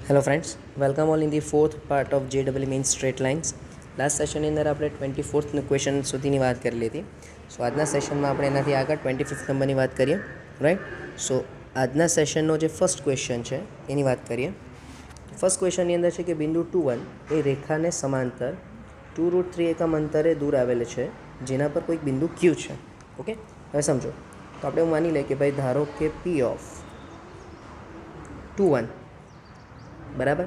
Hello friends, welcome all in the fourth part of JEE means straight lines. Last સેશનની અંદર આપણે 24th question સુધીની વાત કરી લીધી. સો આજના સેશનમાં આપણે એનાથી આગળ 25th નંબરની વાત કરીએ, રાઈટ. સો આજના સેશનનો જે ફર્સ્ટ ક્વેશ્ચન છે એની વાત કરીએ. ફર્સ્ટ ક્વેશ્ચનની અંદર છે કે બિંદુ 2, 1 એ રેખાને સમાંતર 2√3 એકમ અંતરે દૂર આવેલ છે, જેના પર કોઈક બિંદુ Q છે. ઓકે, હવે સમજો. તો આપણે એવું માની લઈએ કે ભાઈ ધારો કે P ઓફ 2, 1 બરાબર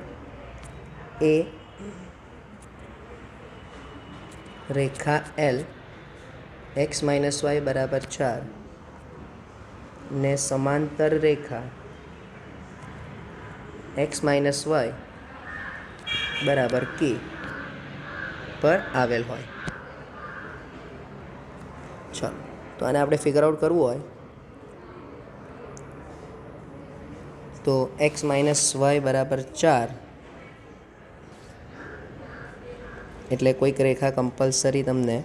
એ રેખા L x - y બરાબર 4 ને સમાંતર રેખા x - y બરાબર k પર આવેલ હોય. ચાલો, તો આને આપણે ફિગર આઉટ કરવું હોય તો x - y બરાબર 4 એટલે કોઈક રેખા કમ્પલસરી તમને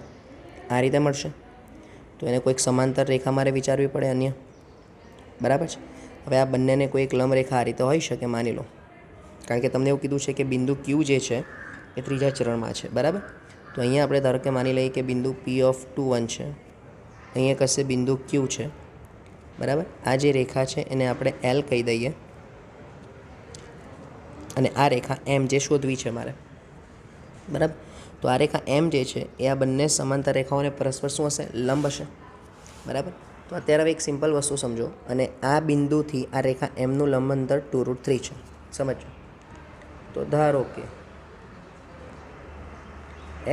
આ રીતે મળશે. તો એને કોઈક સમાંતર રેખા મારે વિચારવી પડે અન્ય, બરાબર છે. હવે આ બંનેને કોઈક લંબ રેખા આ રીતે હોઈ શકે માની લો, કારણ કે તમને એવું કીધું છે કે બિંદુ Q જે છે એ ત્રીજા ચરણમાં છે, બરાબર. તો અહીંયા આપણે ધારો કે માની લઈએ કે બિંદુ P ઓફ 2, 1 છે, અહીંયા કશે બિંદુ Q છે, બરાબર. આ જે રેખા છે એને આપણે L કહી દઈએ અને આ રેખા M જે શોધવી છે મારે, બરાબર. તો આ રેખા M જે છે એ આ બંને સમાંતર રેખાઓને પરસ્પર શું હશે? લંબ હશે, બરાબર. તો અત્યારે હવે એક સિમ્પલ વસ્તુ સમજો, અને આ બિંદુથી આ રેખા Mનું લંબ અંતર 2√3 છે, સમજો. તો ધારો કે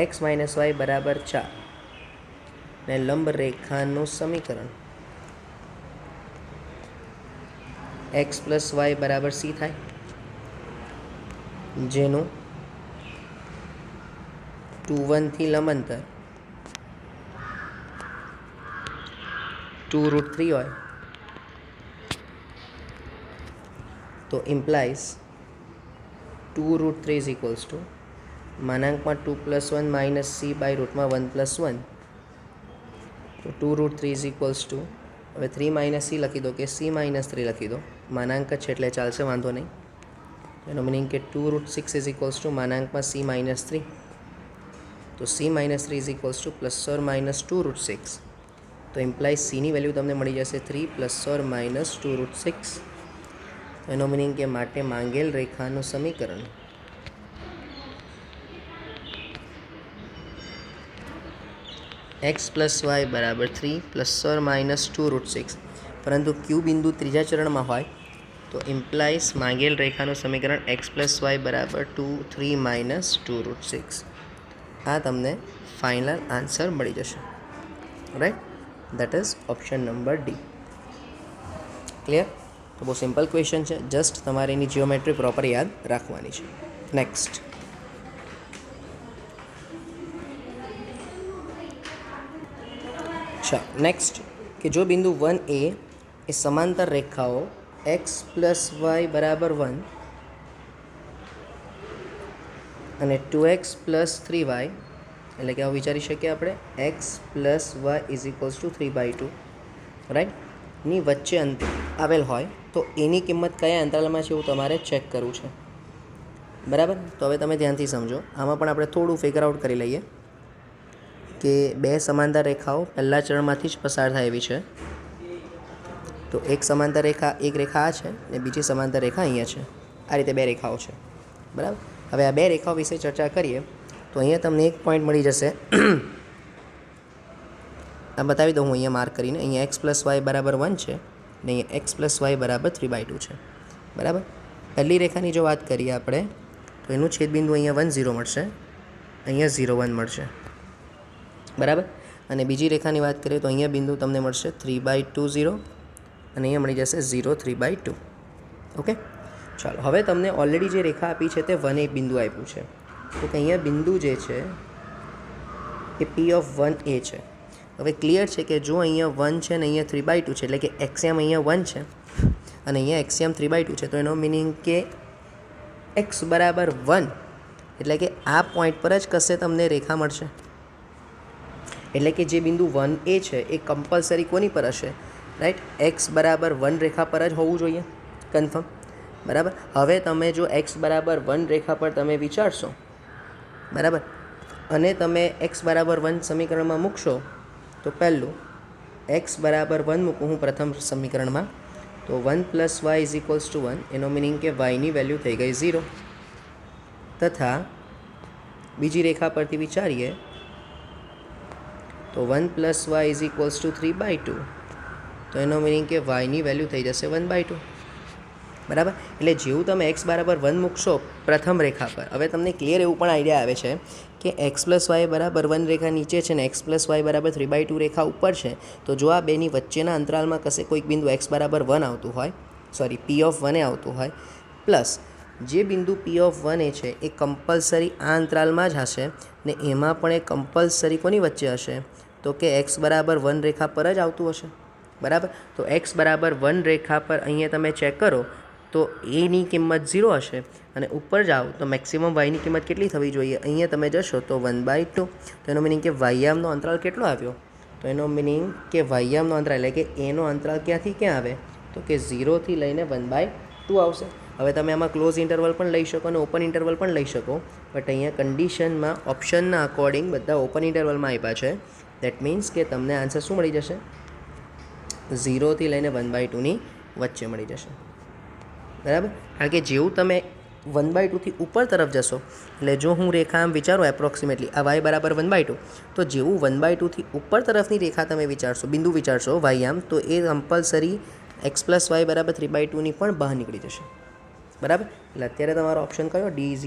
x - y બરાબર 4 ને લંબ રેખાનું સમીકરણ x + y બરાબર c થાય, જેનું 2, 1 થી લંબ અંતર 2√3 હોય તો ઇમ્પ્લાઇઝ 2√3 = માનાંકમાં 2 + 1 - c / √1 + 1. તો 2√3 = હવે 3 - c લખી દો કે c - 3 લખી દો, માનાંક છે એટલે ચાલશે, વાંધો નહીં. એનો મિનિંગ કે 2√6 = માનાંકમાં c - 3. તો c - 3 = ± 2√6. તો ઇમ્પ્લાઇઝ cની વેલ્યુ તમને મળી જશે 3 ± 2√6. એનો મિનિંગ કે માટે માંગેલ રેખાનું સમીકરણ x + y બરાબર 3 ± 2√6. પરંતુ Q બિંદુ ત્રીજા ચરણમાં હોય તો ઇમ્પ્લાઇઝ માંગેલ રેખાનું સમીકરણ x + y બરાબર 3 - 2√6. આ તમને ફાઇનલ આન્સર મળી જશે, right. That is option number D. Clear? તો બહુ સિમ્પલ ક્વેશ્ચન છે, જસ્ટ તમારે એની જીઓમેટ્રી પ્રોપર યાદ રાખવાની છે. નેક્સ્ટ નેક્સ્ટ કે જો બિંદુ 1A એ સમાંતર રેખાઓ x + y બરાબર 1 અને 2x + 3y, એટલે કે આવું વિચારી શકીએ આપણે x + y = 3/2, રાઈટ, ની વચ્ચે અંતર આવેલ હોય તો એની કિંમત કયા અંતરાલમાં છે એવું તમારે ચેક કરવું છે, બરાબર. તો હવે તમે ધ્યાનથી સમજો. આમાં પણ આપણે થોડું ફિગર આઉટ કરી લઈએ કે બે સમાંતર રેખાઓ પહેલા ચરણમાંથી જ પસાર થાય એવી છે. તો એક સમાંતર રેખા, એક રેખા આ છે અને બીજી સમાંતર રેખા અહીંયા છે. આ રીતે બે રેખાઓ છે, બરાબર. હવે આ બે રેખાઓ વિશે ચર્ચા કરીએ તો અહીંયા તમને એક પોઈન્ટ મળી જશે. આ બતાવી દઉં હું અહીંયા માર્ક કરીને. અહીંયા x + y બરાબર 1 છે અને અહીંયા x + y બરાબર 3/2 છે, બરાબર. પહેલી રેખાની જો વાત કરીએ આપણે તો એનું છેદબિંદુ અહીંયા 1, 0 મળશે, અહીંયા 0, 1 મળશે, બરાબર. અને બીજી રેખાની વાત કરીએ તો અહીંયા બિંદુ તમને મળશે 3/2, 0 અને અહીંયા મળી જશે 0, 3/2. ઓકે, ચાલો. હવે તમને ઓલરેડી જે રેખા આપી છે તે 1A બિંદુ આપ્યું છે. તો કે અહીંયા બિંદુ જે છે એ P ઓફ 1A છે. હવે ક્લિયર છે કે જો અહીંયા 1 છે ને અહીંયા 3/2 છે, એટલે કે એક્સિયમ અહીંયા 1 છે અને અહીંયા એક્સિયમ 3/2 છે, તો એનો મિનિંગ કે x બરાબર 1 એટલે કે આ પોઈન્ટ પર જ કશે તમને રેખા મળશે. એટલે કે જે બિંદુ 1A છે એ કમ્પલસરી કોની પર હશે? રાઈટ, x બરાબર 1 રેખા પર જ હોવું જોઈએ, કન્ફર્મ. બરાબર. હવે તમે જો એક્સ બરાબર 1 રેખા પર તમે વિચારશો, બરાબર, અને તમે એક્સ બરાબર 1 સમીકરણમાં મૂકશો, તો પહેલું એક્સ બરાબર 1 મૂકું હું પ્રથમ સમીકરણમાં, તો 1 + y = 1, એનો મિનિંગ કે વાયની વેલ્યુ થઈ ગઈ 0. તથા બીજી રેખા પરથી વિચારીએ તો 1 + y = 3/2, તો એનો મિનિંગ કે વાયની વેલ્યુ થઈ જશે 1/2. બરાબર. એટલે જેવું તમે એક્સ બરાબર 1 મૂકશો પ્રથમ રેખા પર, હવે તમને ક્લિયર એવું પણ આઈડિયા આવે છે કે એક્સ + y બરાબર 1 રેખા નીચે છે ને એક્સ + y બરાબર 3/2 રેખા ઉપર છે. તો જો આ બેની વચ્ચેના અંતરાલમાં કશે કોઈક બિંદુ એક્સ બરાબર 1 આવતું હોય, સોરી P(1) આવતું હોય, પ્લસ જે બિંદુ P(1) છે એ કમ્પલસરી આ અંતરાલમાં જ હશે ને એમાં પણ એ કમ્પલસરી કોની વચ્ચે હશે, તો કે એક્સ બરાબર 1 રેખા પર જ આવતું હશે. બરાબર. તો એક્સ બરાબર 1 રેખા પર અહીંયા તમે ચેક કરો તો એની કિંમત 0 હશે અને ઉપર જાઓ તો મેક્સિમમ વાયની કિંમત કેટલી થવી જોઈએ, અહીંયા તમે જશો તો 1/2. તો એનો મિનિંગ કે વાયયામનો અંતરાલ કેટલો આવ્યો, તો એનો મિનિંગ કે વાયયામનો અંતરાલ એટલે કે એનો અંતરાલ ક્યાંથી ક્યાં આવે, તો કે 0 થી લઈને 1/2 આવશે. હવે તમે આમાં ક્લોઝ ઇન્ટરવલ પણ લઈ શકો અને ઓપન ઇન્ટરવલ પણ લઈ શકો, બટ અહીંયા કન્ડિશનમાં ઓપ્શનના અકોર્ડિંગ બધા ઓપન ઇન્ટરવલમાં આપ્યા છે. દેટ મીન્સ કે તમને આન્સર શું મળી જશે, 0 થી લઈને 1/2ની વચ્ચે મળી જશે. બરાબર. કારણ કે જેવું તમે 1/2 થી ઉપર તરફ જશો, એટલે જો હું રેખા આમ વિચારું એપ્રોક્સિમેટલી આ વાય બરાબર 1/2, તો જેવું 1/2 થી ઉપર તરફની રેખા તમે વિચારશો, બિંદુ વિચારશો વાયયામ, તો એ કમ્પલસરી એક્સ + y બરાબર 3/2ની પણ બહાર નીકળી જશે. બરાબર. એટલે અત્યારે તમારો ઓપ્શન કયો, D =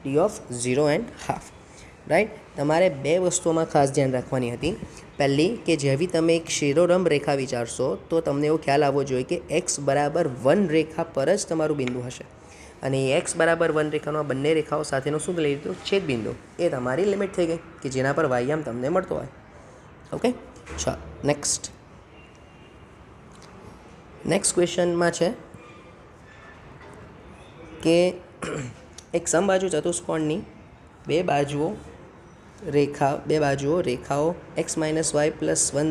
D(0.5). રાઈટ. તમારે બે વસ્તુઓમાં ખાસ ધ્યાન રાખવાની હતી. પહેલી કે જેવી તમે એક શિરોરંભ રેખા વિચારશો તો તમને એવો ખ્યાલ આવવો જોઈએ કે એક્સ બરાબર 1 રેખા પર જ તમારું બિંદુ હશે અને એ એક્સ બરાબર 1 રેખાનો આ બંને રેખાઓ સાથેનો શું લઈ લીધું, છેદબિંદુ. એ તમારી લિમિટ થઈ ગઈ કે જેના પર વાયયામ તમને મળતો હોય. ઓકે. ચાલો નેક્સ્ટ ક્વેશ્ચનમાં છે કે એક સમબાજુ ચતુષ્કોણની બે બાજુઓ રેખાઓ x - y + 1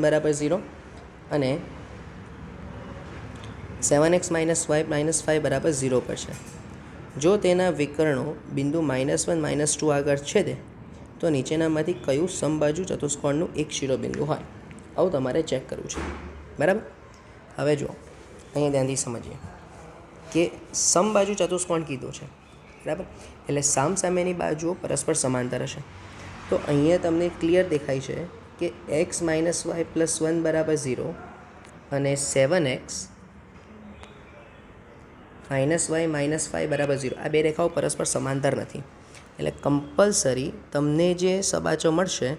= 0 અને 7x - y - 5 = 0 પર છે. જો તેના વિકર્ણો બિંદુ -1 - 2 આગળ છેદે તો નીચેનામાંથી કયું સમબાજુ ચતુષ્કોણનું એક શિરોબિંદુ હોય. આવું તમારે ચેક કરવું છે. બરાબર. હવે જુઓ, અહીંયા ધ્યાનથી સમજીએ કે સમબાજુ ચતુષ્કોણ કીધું છે. બરાબર. એટલે સામસામેની બાજુઓ પરસ્પર સમાંતર હશે. તો અહીંયા તમને ક્લિયર દેખાય છે કે x - y + 1 = 0 અને 7x - y - 5 = 0. આ બે રેખાઓ પરસ્પર સમાંતર નથી. એટલે કમ્પલસરી તમને જે સબાચો મળશે,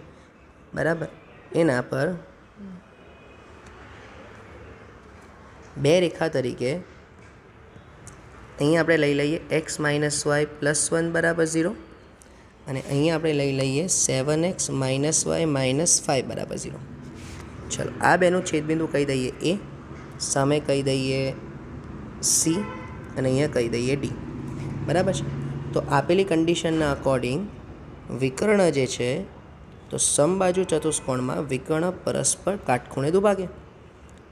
બરાબર, એના પર બે રેખા તરીકે અહીંયા આપણે લઈ લઈએ x - y + 1 = 0 અને અહીંયા આપણે લઈ લઈએ 7x - y - 5 = 0. ચલો આ બેનું છેદબિંદુ કહી દઈએ A, સામે કહી દઈએ C અને અહીંયા કહી દઈએ D. બરાબર છે. તો આપેલી કન્ડિશનના અકોર્ડિંગ વિકર્ણ જે છે તો સમબાજુ ચતુષ્કોણમાં વિકર્ણ પરસ્પર કાટખૂણે દુભાગે.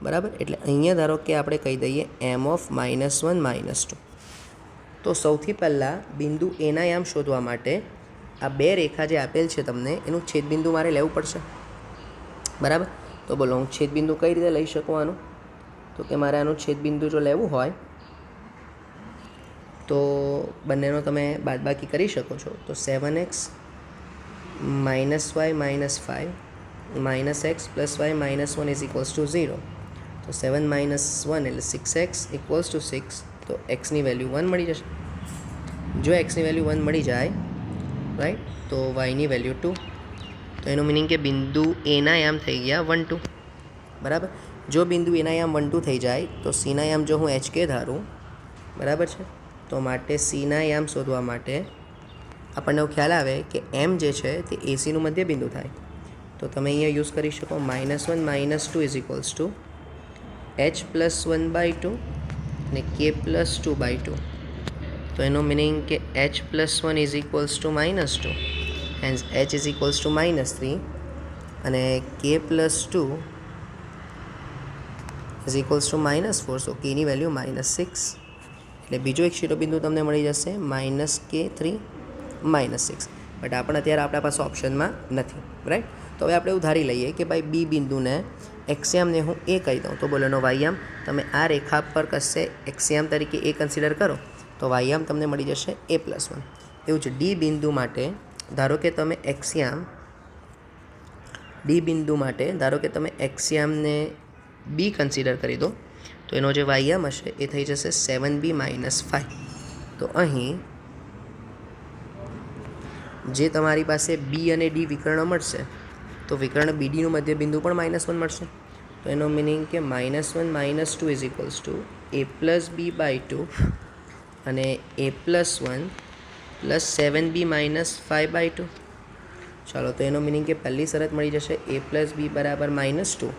બરાબર. એટલે અહીંયા ધારો કે આપણે કહી દઈએ m of -1 - 2. તો સૌથી પહેલાં બિંદુ એના યામ શોધવા માટે આ બે રેખા જે આપેલ છે તમને એનું છેદબિંદુ મારે લેવું પડશે. બરાબર. તો બોલો હું છેદબિંદુ કઈ રીતે લઈ શકું આનું, તો કે મારે આનું છેદબિંદુ જો લેવું હોય તો બંનેનો તમે બાદબાકી કરી શકો છો. તો 7x - y - 5 - x + y - 1 = 0. તો 7 - 1 એટલે 6x = 6. તો x ની વેલ્યુ 1 મળી જશે. જો x ની વેલ્યુ 1 મળી જાય, રાઈટ, તો y ની વેલ્યુ 2. તો એનું મિનિંગ કે બિંદુ એના યામ થઈ ગયા 1 2. બરાબર. જો બિંદુ એના યામ 1 2 થઈ જાય તો સીના યામ જો હું HK ધારું, બરાબર છે, તો માટે સીના યામ શોધવા માટે આપણને એવું ખ્યાલ આવે કે m જે છે તે એસીનું મધ્ય બિંદુ થાય. તો તમે અહીંયા યુઝ કરી શકો -1 - 2 = h + 1/2 અને k + 2/2. તો એનો મિનિંગ કે h + 1 = -2, હેન્સ h = -3 અને k + 2 = -4. સો k ની વેલ્યુ -6. એટલે બીજો એક શિરોબિંદુ તમને મળી જશે -K3 -6. બટ આપણે અત્યારે આપણા પાસે ઓપ્શનમાં નથી, રાઈટ. તો હવે આપણે એવું ધારી લઈએ કે ભાઈ બી બિંદુને એક્સયામને હું એ કહી દઉં, તો બોલો એનો વાયયામ તમે આ રેખા પર કશે એક્સયામ તરીકે એ કન્સિડર કરો તો વાયયામ તમને મળી જશે A+1. એવું છે ડી બિંદુ માટે ધારો કે તમે એક્સયામને બી કન્સિડર કરી દો તો એનો જે વાયયામ હશે એ થઈ જશે 7B - 5. તો અહીં જે તમારી પાસે બી અને ડી વિકર્ણ મળશે તો વિકર્ણ બીડીનું મધ્યબિંદુ પણ -1 મળશે. તો એનો મિનિંગ કે -1 - 2 A+B/2 અને A+1 + 7B - 5/2. ચાલો, તો એનો મિનિંગ કે પહેલી શરત મળી જશે A+B = -2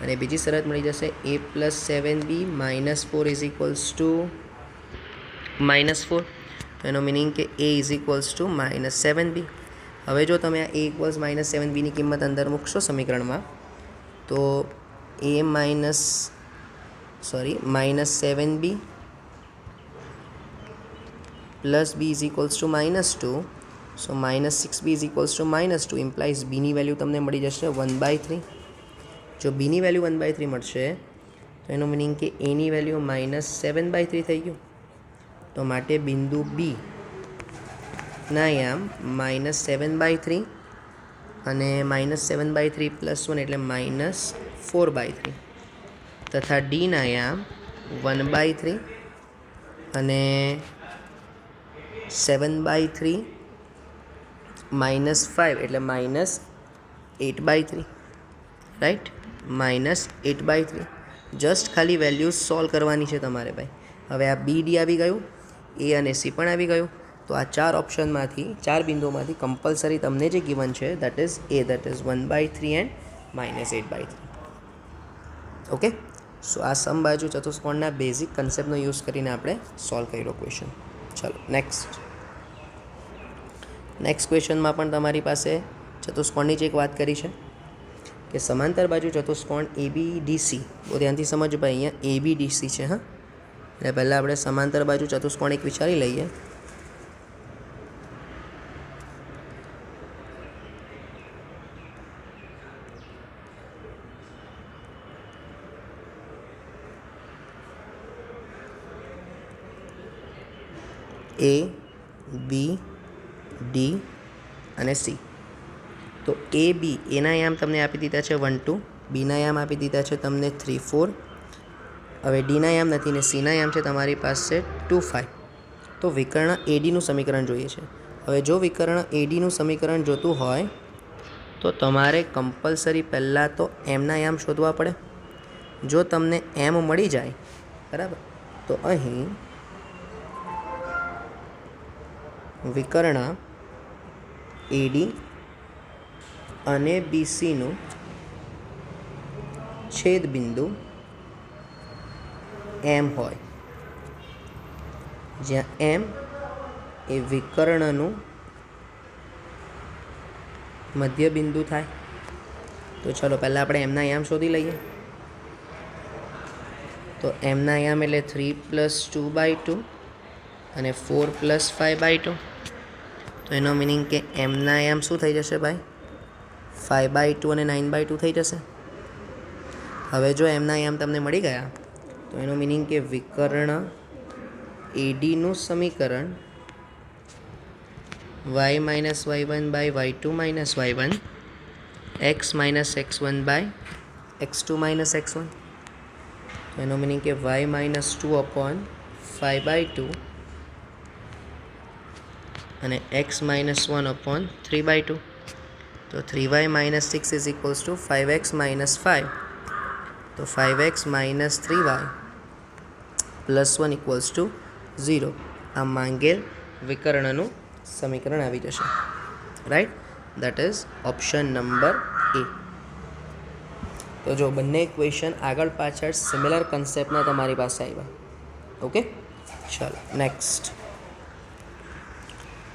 અને બીજી શરત મળી જશે A+7B - 4 = -4. તો એનો મિનિંગ કે A = -7B. હવે જો તમે આ A = -7Bની કિંમત અંદર મૂકશો સમીકરણમાં તો -7B + B = -2. સો -6B = -2 ઇમ્પ્લાઇઝ બીની વેલ્યુ તમને મળી જશે 1/3. જો બીની વેલ્યુ 1/3 મળશે તો એનો મિનિંગ કે એની વેલ્યુ -7/3 થઈ ગયું. તો માટે બિંદુ બી ના યામ -7/3 અને -7/3 + 1 એટલે -4/3 તથા ડીના યામ 1/3 અને 7/3 -5 એટલે -8/3, રાઈટ. -8/3. જસ્ટ ખાલી વેલ્યુઝ સોલ્વ કરવાની છે તમારે ભાઈ. હવે આ બી ડી આવી ગયું, એ અને સી પણ આવી ગયું. તો આ ચાર ઓપ્શનમાંથી, ચાર બિંદુઓમાંથી કમ્પલસરી તમને જે ગિવન છે that is A, that is 1/3 and -8/3. Okay. So આ સમબાજુ ચતુષ્કોણના બેઝિક કન્સેપ્ટનો યુઝ કરીને આપણે સોલ્વ કર્યો ક્વેશ્ચન. ચાલો નેક્સ્ટ ક્વેશ્ચનમાં પણ તમારી પાસે ચતુષ્કોણની જ એક વાત કરી છે કે સમાંતર બાજુ ચતુષ્કોણ ABDC. બહુ ધ્યાનથી સમજો ભાઈ, અહીંયા ABDC છે. હા, એટલે પહેલાં આપણે સમાંતર બાજુ ચતુષ્કોણ એક વિચારી લઈએ. A, B, D અને C. તો A, B એના યામ તમને આપી દીધા છે 1 2, બીના યામ આપી દીધા છે તમને 3 4. હવે ડીના યામ નથી ને સીના યામ છે તમારી પાસે 2 5. તો વિકર્ણ ADનું સમીકરણ જોઈએ છે. હવે જો વિકર્ણ ADનું સમીકરણ જોતું હોય તો તમારે કમ્પલસરી પહેલાં તો એમના યામ શોધવા પડે. જો તમને એમ મળી જાય, બરાબર, તો અહીં વિકર્ણ AD અને BCનું છેદ બિંદુ M હોય, જ્યાં M એ વિકર્ણનું મધ્ય બિંદુ થાય. તો ચલો પહેલાં આપણે એમના યામ શોધી લઈએ. તો એમના યામ એટલે 3 + 2/2 અને 4 + 5/2. તો એનો મિનિંગ કે એમના યામ શું થઈ જશે ભાઈ? 5/2 અને 9/2 થઈ જશે. હવે જો એમના યામ તમને મળી ગયા તો એનો મિનિંગ કે વિકર્ણ ADનું સમીકરણ y - y1 / y2 - y1 x - x1 / x2 - x1. તો એનો મિનિંગ કે y - 2/5/2 અને x - 1/3/2. તો 3y - 6 = 5x - 5. તો 5x - 3y + 1 = 0. આ માંગેલ વિકર્ણનું સમીકરણ આવી જશે, right. That is option number A. તો જો બંને ક્વેશ્ચન આગળ પાછળ સિમિલર કન્સેપ્ટના તમારી પાસે આવ્યા. ઓકે, ચાલો નેક્સ્ટ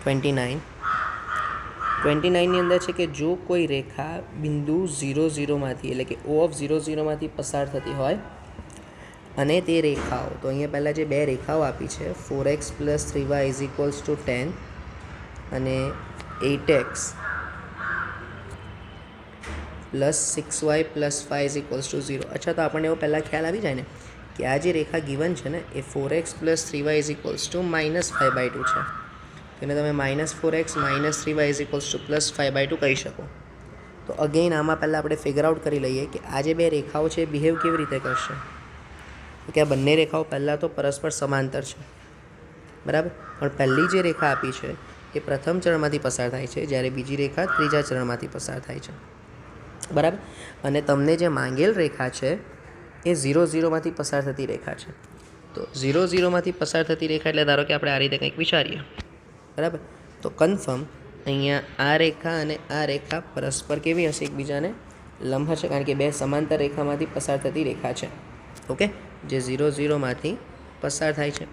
29ની અંદર છે કે જો કોઈ રેખા બિંદુ 0 0માંથી એટલે કે O(0, 0) માંથી પસાર થતી હોય અને તે રેખાઓ, તો અહીંયા પહેલાં જે બે રેખાઓ આપી છે 4x + 3y = 10 અને 8x + 6y + 5 = 0. અચ્છા, તો આપણને એવો પહેલાં ખ્યાલ આવી જાય ને કે આ જે રેખા ગિવન છે ને એ 4x + 3y = -5/2 છે. તેને તમે -4x - 3y = +5/2 કહી શકો. તો અગેઇન આમાં પહેલાં આપણે ફિગર આઉટ કરી લઈએ કે આ જે બે રેખાઓ છે એ બિહેવ કેવી રીતે કરશે. તો કે આ બંને રેખાઓ પહેલાં તો પરસ્પર સમાંતર છે, બરાબર. પણ પહેલી જે રેખા આપી છે એ પ્રથમ ચરણમાંથી પસાર થાય છે, જ્યારે બીજી રેખા ત્રીજા ચરણમાંથી પસાર થાય છે, બરાબર. અને તમને જે માંગેલ રેખા છે એ 0 0માંથી પસાર થતી રેખા છે. તો 0 0માંથી પસાર થતી રેખા એટલે ધારો કે આપણે આ રીતે કંઈક વિચારીએ, બરાબર. તો કન્ફર્મ અહીંયા આ રેખા અને આ રેખા પરસ્પર કેવી હશે, એકબીજાને લંબ હશે, કારણ કે બે સમાંતર રેખામાંથી પસાર થતી રેખા છે, ઓકે, જે 0 0માંથી પસાર થાય છે.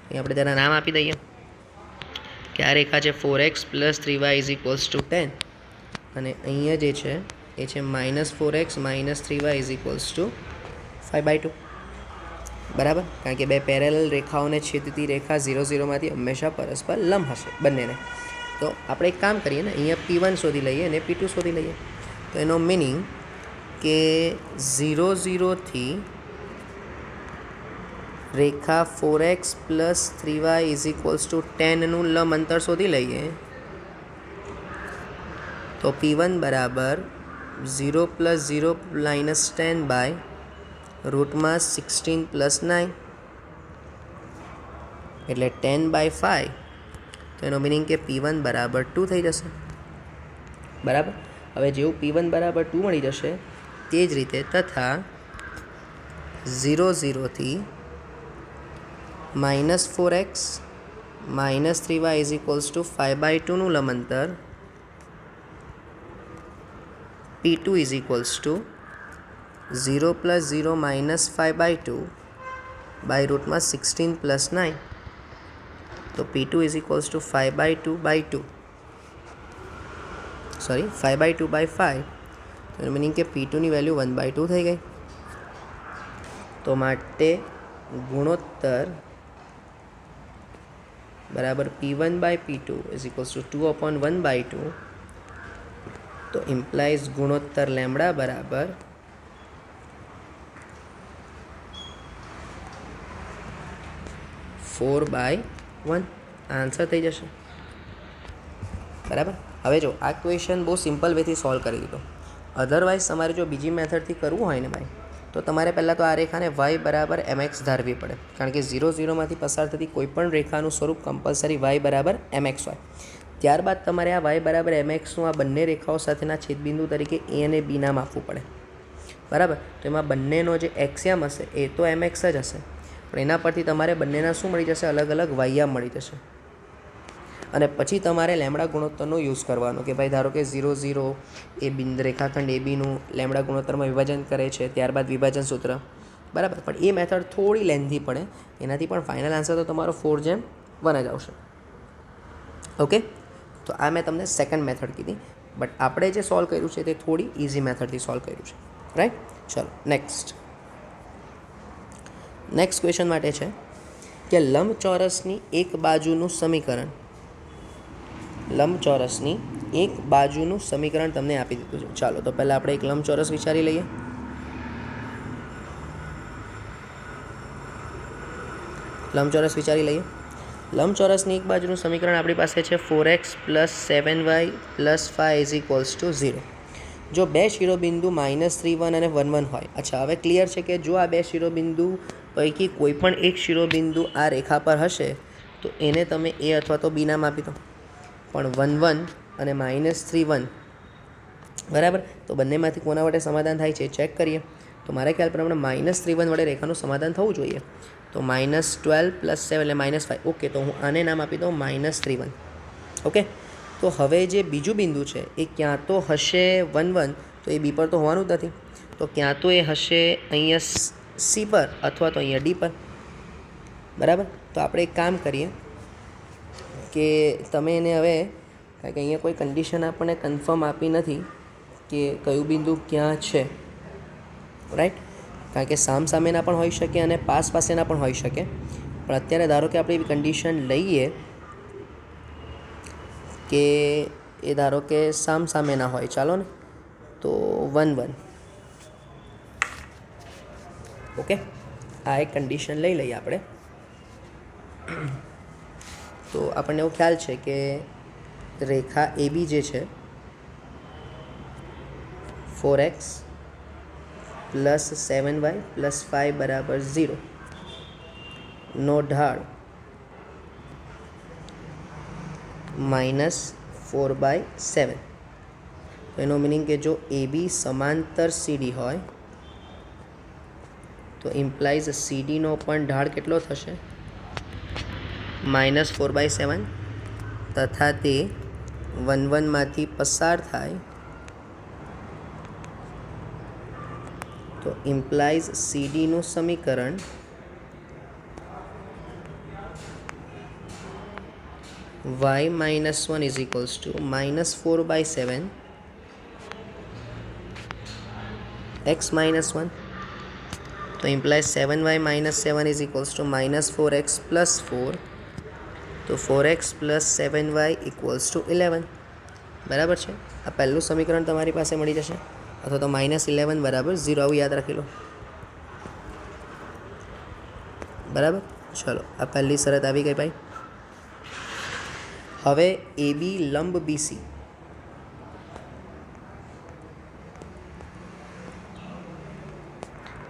અહીં આપણે તેના નામ આપી દઈએ કે આ રેખા છે 4x + 3y = 10 અને અહીંયા જે છે એ છે -4x - 3y = 5/2, બરાબર. કારણ કે બે પેરેલલ રેખાઓને છેદતી રેખા 0 0માંથી હંમેશા પરસ્પર લંબ હશે બંનેને. તો આપણે એક કામ કરીએ ને, અહીંયા P1 શોધી લઈએ અને P2 શોધી લઈએ. તો એનો મિનિંગ કે 0 0થી રેખા 4x + 3y = 10નું લંબ અંતર શોધી લઈએ. તો P1 = 0 + 0 - 10/√16 + 9 એટલે 10/5. તો એનો મિનિંગ કે P1 = 2 થઈ જશે, બરાબર. હવે જેવું P1 = 2 મળી જશે તે જ રીતે તથા 0 0થી -4x - 3y = 5/2નું લંબ અંતર P2 = 0 + 0 - 5/2/√16 + 9. તો P2 = 5/2/2, સોરી 5/2/5. તો એનું મિનિંગ કે P2ની વેલ્યુ 1/2 થઈ ગઈ. તો માટે ગુણોત્તર બરાબર P1/P2 = 2/1/2. તો ઇમ્પ્લાઇઝ ગુણોત્તર લેમ્બડા બરાબર 4/1. આન્સર થઈ જશે, બરાબર. હવે જો આ ક્વેશ્ચન બહુ સિમ્પલ વેથી સોલ્વ કરી દીધો. અધરવાઇઝ તમારે જો બીજી મેથડથી કરવું હોય ને ભાઈ, તો તમારે પહેલાં તો આ રેખાને y = mx ધારવી પડે, કારણ કે 0 0માંથી પસાર થતી કોઈપણ રેખાનું સ્વરૂપ કમ્પલસરી y = mx હોય. ત્યારબાદ તમારે આ y = mxનું આ બંને રેખાઓ સાથેના છેદબિંદુ તરીકે a અને b નામ આપવું પડે, બરાબર. તો એમાં બંનેનો જે એક્સયામ હશે એ તો mx જ હશે, પણ એના પરથી તમારે બંનેના શું મળી જશે, અલગ અલગ વાયયામ મળી જશે. અને પછી તમારે લેમ્બડા ગુણોત્તરનો યુઝ કરવાનો કે ભાઈ ધારો કે 0 0 એ રેખાખંડ ABનું લેમ્બડા ગુણોત્તરમાં વિભાજન કરે છે, ત્યારબાદ વિભાજન સૂત્ર, બરાબર. પણ એ મેથડ થોડી લેન્ધી પડે, એનાથી પણ ફાઇનલ આન્સર તો તમારો 4/1 જ આવશે, ઓકે. તો આ મેં તમને સેકન્ડ મેથડ કીધી, બટ આપણે જે સોલ્વ કર્યું છે તે થોડી ઇઝી મેથડથી સોલ્વ કર્યું છે, રાઈટ. ચલો નેક્સ્ટ ક્વેશ્ચન માટે છે કે લંબચોરસની એક બાજુનું સમીકરણ તમને આપી દીધું છે. ચાલો તો પહેલાં આપણે એક લંબચોરસ વિચારી લઈએ. લંબચોરસની એક બાજુનું સમીકરણ આપણી પાસે છે 4x + 7y + 5 = 0. જો બે શિરોબિંદુ -3 1 અને 1 1 હોય. અચ્છા, હવે ક્લિયર છે કે જો આ બે શિરોબિંદુ પૈકી કોઈ પણ એક શિરોબિંદુ આ રેખા પર હશે તો એને તમે a અથવા તો b નામ આપી દો. પણ 1 1 અને -3 1, બરાબર. તો બંનેમાંથી કોના વડે સમાધાન થાય છે ચેક કરીએ. તો મારા ખ્યાલ પ્રમાણે -3 1 વડે રેખાનું સમાધાન થવું જોઈએ. તો -12 + 7 એટલે -5. ઓકે, તો હું આને નામ આપી દઉં -3 1, ઓકે. તો હવે જે બીજું બિંદુ છે એ ક્યાં તો હશે 1 1, તો એ b પર તો હોવાનું જ નથી. તો ક્યાં તો એ હશે અહીંયા c પર અથવા તો અહીંયા d પર, બરાબર. તો આપણે એક કામ કરીએ કે તમે એને હવે, કારણ કે અહીંયા કોઈ કન્ડિશન આપણને કન્ફર્મ આપી નથી કે કયું બિંદુ ક્યાં છે, રાઈટ. કારણ કે સામસામેના પણ હોઈ શકે અને પાસેના પણ હોઈ શકે. પણ અત્યારે ધારો કે આપણે એવી કન્ડિશન લઈએ કે એ ધારો કે સામસામેના હોય, ચાલો ને, તો 1 1. ઓકે, આ એક કન્ડિશન લઈ લઈએ આપણે. તો આપણને એવો ખ્યાલ છે કે રેખા એ બી જે છે 4x પ્લસ 7y પ્લસ 5 બરાબર 0 નો ઢાળ -4/7. તો એનો મિનિંગ કે જો એ બી સમાંતર સીડી હોય તો ઇમ્પ્લાઇઝ સીડીનો પણ ઢાળ કેટલો થશે? -4/7 તથા તે 1 1 માંથી પસાર થાય તો ઇમ્પ્લાઇઝ સીડીનું સમીકરણ y - 1 is equals to -4/7 x minus 1. તો implies 7y - 7 is equals to -4x plus 4. તો 4x plus 7y equals to 11. બરાબર છે. આ પહેલું સમીકરણ તમારી પાસે મળી જશે, અથવા તો -11 બરાબર 0, આવું યાદ રાખી લો. બરાબર, ચલો આ પહેલી શરત આવી ગઈ ભાઈ. હવે એ બી લંબ બીસી,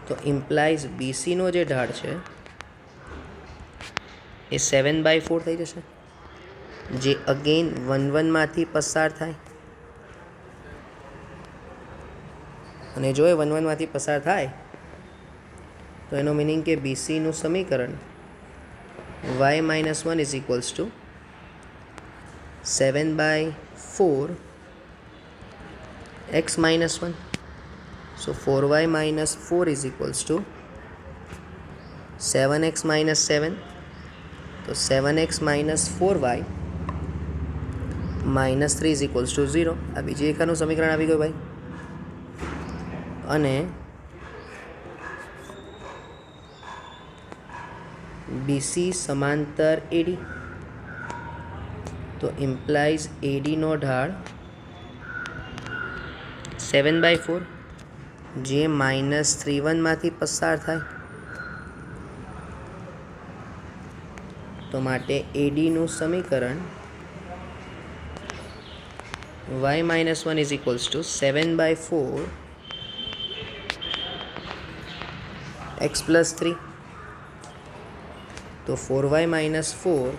તો ઇમ્પ્લાઇઝ બીસીનો જે ઢાળ છે એ 7/4 થઈ જશે, જે અગેન 1 1 માંથી પસાર થાય. અને જો એ 1 1 માંથી પસાર થાય તો એનો મિનિંગ કે બીસીનું સમીકરણ y - 1 is equals to 7/4 x minus 1. So 4y minus 4 is equals to 7x minus 7. तो 7x minus 4y minus 3 is equals to 0. આ બીજી એકાનું સમીકરણ આવી ગયું ભાઈ. અને બીસી સમાંતર એડી, તો ઇમ્પ્લાઇઝ એડીનો ઢાળ 7/4 જે -3 માંથી પસાર થાય. તો માટે એડીનું સમીકરણ y - 1 is equals to 7/4 x plus 3. तो 4y minus 4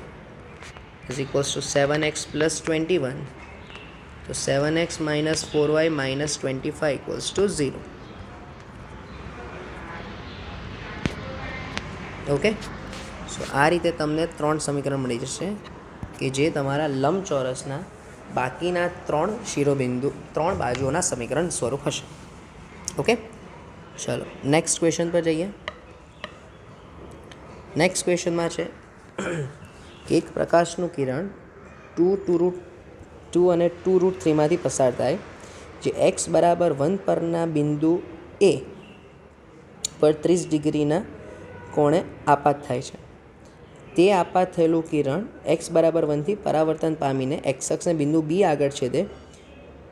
is equals to 7x plus 21. तो 7x minus 4y minus 25 equals to 0. Okay, so આ રીતે તમને 3 સમીકરણ મળી જશે કે જે તમારા લંબચોરસના બાકીના 3 શિરોબિંદુ 3 બાજુઓના સમીકરણ સ્વરૂપ હશે. ઓકે, ચલો નેક્સ્ટ ક્વેશ્ચન પર જઈએ. નેક્સ્ટ ક્વેશ્ચનમાં છે કે એક પ્રકાશનું કિરણ 2 અને 2√3 માંથી પસાર થાય, જે x બરાબર 1 પરના બિંદુ એ પર 30 ડિગ્રીના કોણે આપાત થાય છે. તે આપાત થયેલું કિરણ x બરાબર 1 થી પરાવર્તન પામીને x અક્ષને બિંદુ બી આગળ છેદે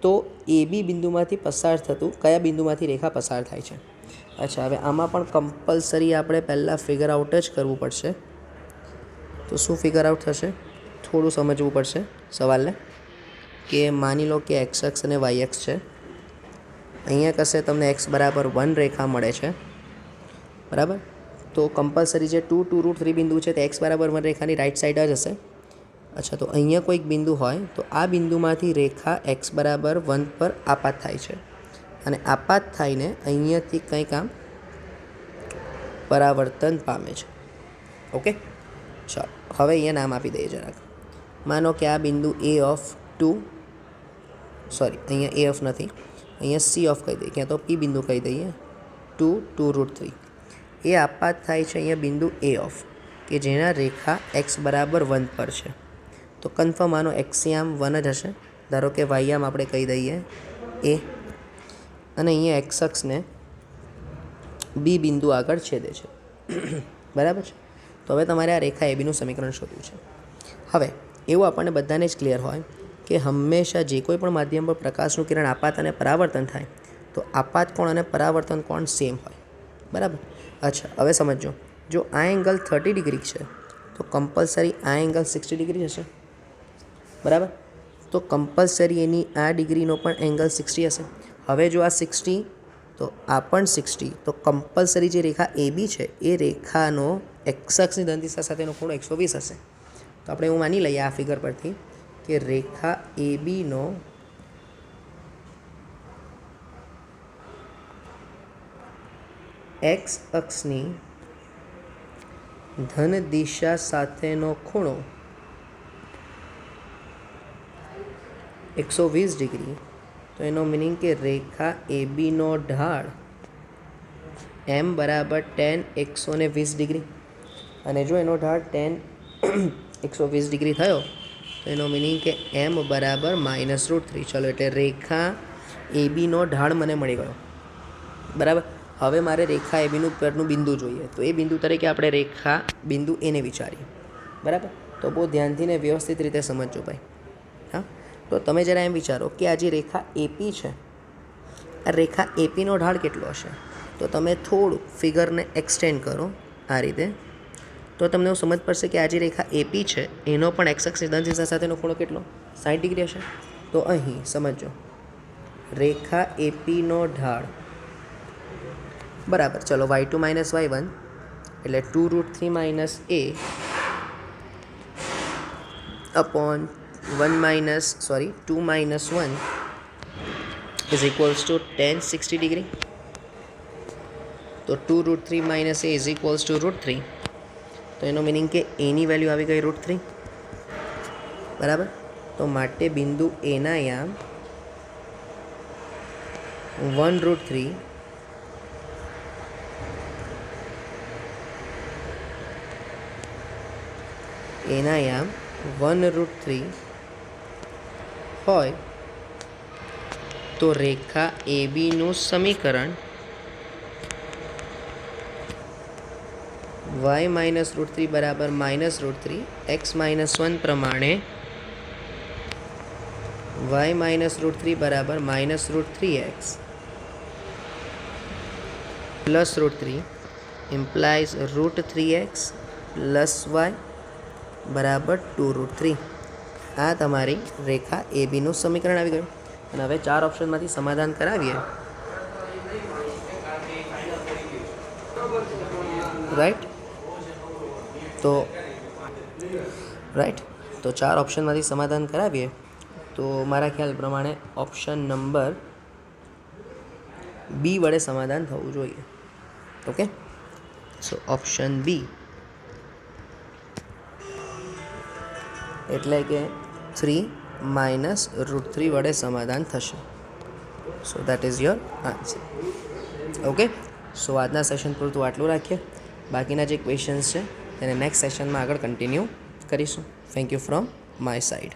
તો એ બી બિંદુમાંથી પસાર થતું કયા બિંદુમાંથી રેખા પસાર થાય છે. અચ્છા, હવે આમાં પણ કમ્પલસરી આપણે પહેલાં ફિગર આઉટ જ કરવું પડશે. તો શું ફિગર આઉટ થશે? થોડું સમજવું પડશે સવાલને. કે માની લો કે એક્સ અક્ષ અને વાય અક્ષ છે. અહીંયા કશે તમને x બરાબર 1 રેખા મળે છે, બરાબર. તો કમ્પલસરી જે 2√3 બિંદુ છે તે x બરાબર 1 રેખાની રાઈટ સાઈડ જ હશે. અચ્છા, તો અહીંયા કોઈક બિંદુ હોય તો આ બિંદુમાંથી રેખા x બરાબર 1 પર આપાત થાય છે, અને આપાત થઈને અહીંયાથી કંઈક આમ પરાવર્તન પામે છે. ઓકે, ચાલો હવે અહીંયા નામ આપી દઈએ જરાક. માનો કે આ બિંદુ અહીંયા એ ઓફ નથી, અહીંયા સી ઓફ કહી દઈએ, ક્યાં તો પી બિંદુ કહી દઈએ. 2√3 એ આપાત થાય છે અહીંયા બિંદુ એ ઓફ, કે જેના રેખા x બરાબર 1 પર છે. તો કન્ફર્મ આનો એક્સિયામ 1 જ હશે. ધારો કે વાયામ આપણે કહી દઈએ એ, અને અહીંયા એક્સ અક્ષને બી બિંદુ આગળ છેદે છે. બરાબર છે. તો હવે તમારે આ રેખા એબીનું સમીકરણ શોધવું છે. હવે એવું આપણને બધાને જ ક્લિયર હોય કે હંમેશા જે કોઈ પણ માધ્યમ પર પ્રકાશનું કિરણ આપાત અને પરાવર્તન થાય તો આપાત કોણ અને પરાવર્તન કોણ સેમ હોય. બરાબર. અચ્છા, હવે સમજો, જો આ એંગલ 30 ડિગ્રી છે તો કમ્પલસરી આ એંગલ 60 ડિગ્રી હશે. બરાબર. તો કમ્પલસરી એની આ ડિગ્રીનો પણ એંગલ 60 હશે. હવે જો આ 60 તો આ પણ 60, તો કમ્પલસરી જે રેખા એ બી છે એ રેખાનો એક્સ અક્ષની ધન દિશા સાથેનો ખૂણો 120 હશે. તો આપણે એવું માની લઈએ આ ફિગર પરથી કે રેખા એ બીનો એક્સ અક્ષની ધન દિશા સાથેનો ખૂણો 120 ડિગ્રી. તો એનો મિનિંગ કે રેખા એ બીનો ઢાળ એમ બરાબર tan 120 ડિગ્રી. અને જો એનો ઢાળ tan 120 ડિગ્રી થયો તો એનો મિનિંગ કે એમ બરાબર -√3. ચલો, એટલે રેખા એ બીનો ઢાળ મને મળી ગયો. બરાબર. હવે મારે રેખા એ બીનું પરનું બિંદુ જોઈએ, તો એ બિંદુ તરીકે આપણે રેખા બિંદુ એને વિચારીએ. બરાબર. તો બહુ ધ્યાનથી ને વ્યવસ્થિત રીતે સમજજો ભાઈ. હા, તો તમે જરા એમ વિચારો કે આ જે રેખા એપી છે, આ રેખા એપીનો ઢાળ કેટલો હશે? તો તમે થોડું ફિગરને એક્સટેન્ડ કરો આ રીતે, તો તમને એવું સમજ પડશે કે આ જે રેખા એપી છે એનો પણ એક્સ અક્ષની ધન દિશા સાથેનો ખૂણો કેટલો? 60 ડિગ્રી હશે. તો અહીં સમજો, રેખા એપીનો ઢાળ બરાબર. ચલો, y2 - y1 એટલે 2√3 - a upon 2 - 1 is equals to tan 60 degree. તો 2√3 - a is equals to √3. તો એનો મિનિંગ કે એની વેલ્યુ આવી ગઈ √3. બરાબર. તો માટે બિંદુ એના યામ 1√3 એના યામ 1√3 હોય તો રેખા એ બીનું સમીકરણ y - √3 બરાબર -√3, x - 1 પ્રમાણે y - √3 બરાબર -√3x plus √3 implies √3x plus y બરાબર 2√3. આ તમારી રેખા એ બીનું સમીકરણ આવી ગયું. અને હવે 4 ઓપ્શનમાંથી સમાધાન કરાવીએ. રાઈટ. તો 4 ઓપ્શનમાંથી સમાધાન કરાવીએ તો મારા ખ્યાલ પ્રમાણે ઓપ્શન નંબર બી વડે સમાધાન થવું જોઈએ. ઓકે, સો ઓપ્શન બી એટલે કે 3 - √3 વડે સમાધાન થશે. So that is your answer. Okay, so આજના સેશન પૂરતું આટલું રાખીએ. બાકીના જે ક્વેશ્ચન્સ છે તેને નેક્સ્ટ સેશનમાં આગળ કન્ટિન્યુ કરીશું. Thank you from my side.